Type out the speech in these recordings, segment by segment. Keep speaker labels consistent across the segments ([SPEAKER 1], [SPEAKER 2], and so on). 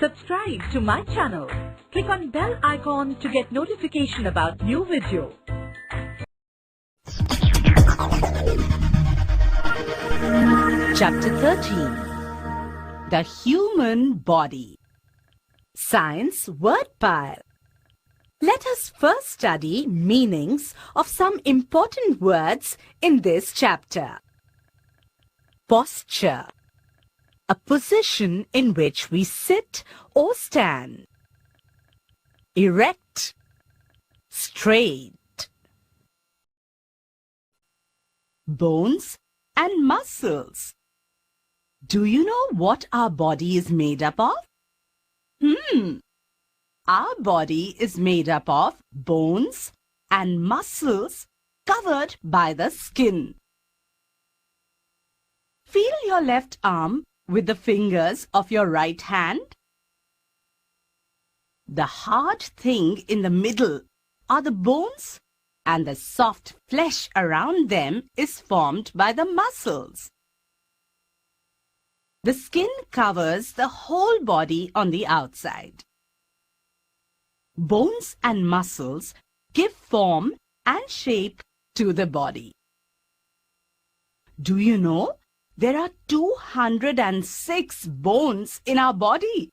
[SPEAKER 1] Subscribe to my channel. Click on bell icon to get notification about new video.
[SPEAKER 2] Chapter 13. The Human Body. Science Word Pile. Let us first study meanings of some important words in this chapter. Posture. A position in which we sit or stand. Erect. Straight. Bones and muscles. Do you know what our body is made up of? Our body is made up of bones and muscles covered by the skin. Feel your left arm with the fingers of your right hand. The hard thing in the middle are the bones, and the soft flesh around them is formed by the muscles. The skin covers the whole body on the outside. Bones and muscles give form and shape to the body. Do you know there are 206 bones in our body?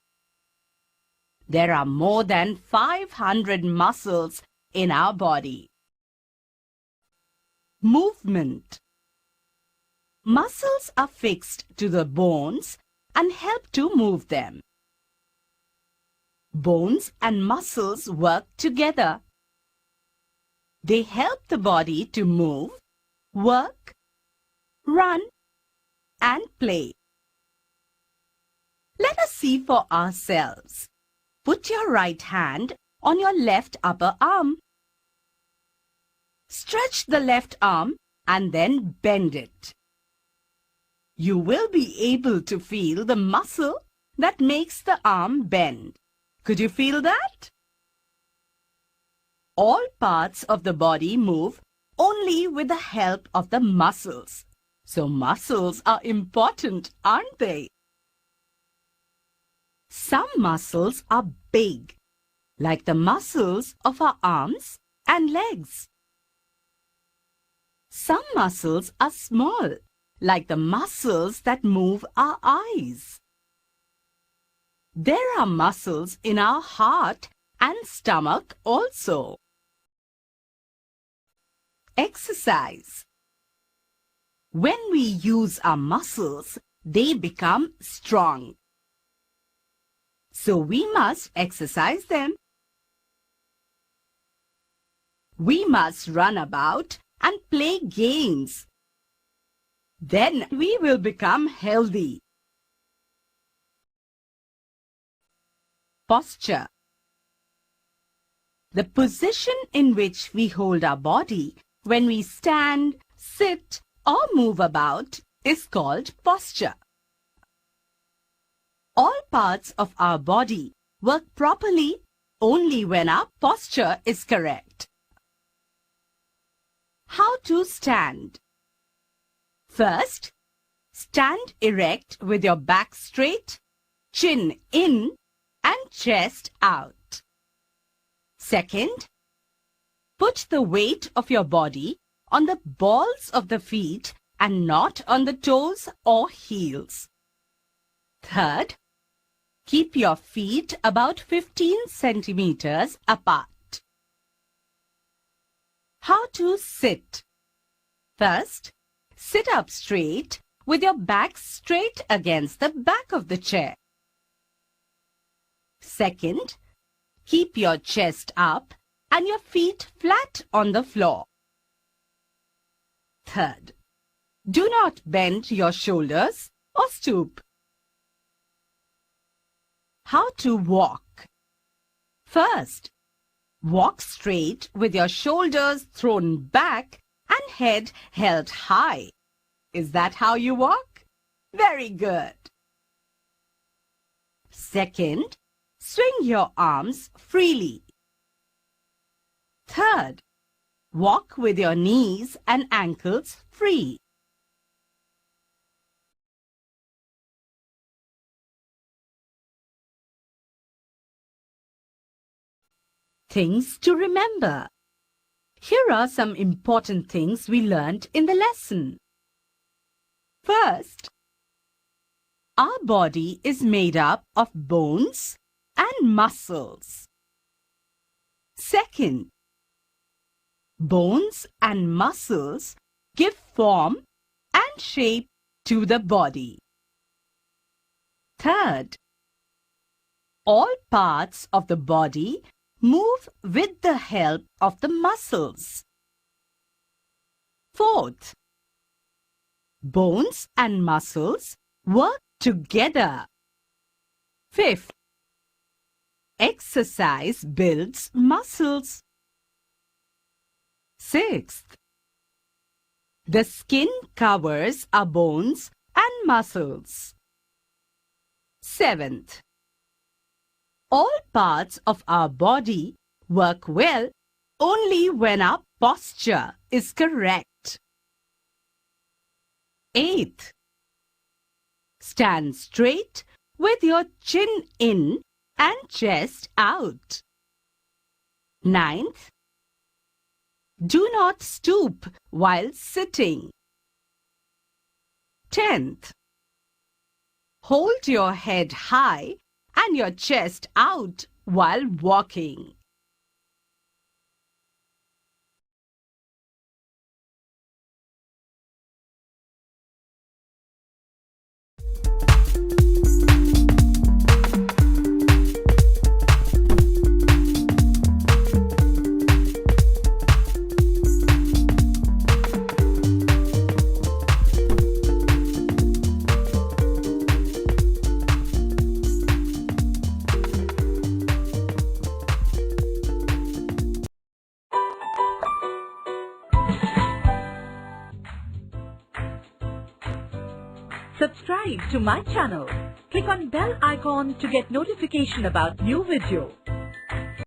[SPEAKER 2] There are more than 500 muscles in our body. Movement. Muscles are fixed to the bones and help to move them. Bones and muscles work together. They help the body to move, work, run, and play. Let us see for ourselves. Put your right hand on your left upper arm. Stretch the left arm and then bend it. You will be able to feel the muscle that makes the arm bend. Could you feel that? All parts of the body move only with the help of the muscles. So muscles are important, aren't they? Some muscles are big, like the muscles of our arms and legs. Some muscles are small, like the muscles that move our eyes. There are muscles in our heart and stomach also. Exercise. When we use our muscles, they become strong. So we must exercise them. We must run about and play games. Then we will become healthy. Posture. The position in which we hold our body when we stand, sit, or move about is called posture. All parts of our body work properly only when our posture is correct. How to stand? First, stand erect with your back straight, chin in, and chest out. Second, put the weight of your body on the balls of the feet and not on the toes or heels. Third, keep your feet about 15 centimeters apart. How to sit? First, sit up straight with your back straight against the back of the chair. Second, keep your chest up and your feet flat on the floor. Third, do not bend your shoulders or stoop. How to walk? First, walk straight with your shoulders thrown back and head held high. Is that how you walk? Very good. Second, swing your arms freely. Third, walk with your knees and ankles free. things to remember. Here are some important things we learned in the lesson. First, our body is made up of bones and muscles. Second, bones and muscles give form and shape to the body. Third, all parts of the body move with the help of the muscles. Fourth, bones and muscles work together. Fifth, exercise builds muscles. Sixth, the skin covers our bones and muscles. Seventh, all parts of our body work well only when our posture is correct. Eighth, stand straight with your chin in and chest out. Ninth, do not stoop while sitting. 10th, hold your head high and your chest out while walking.
[SPEAKER 1] Subscribe to my channel. Click on bell icon to get notification about new video.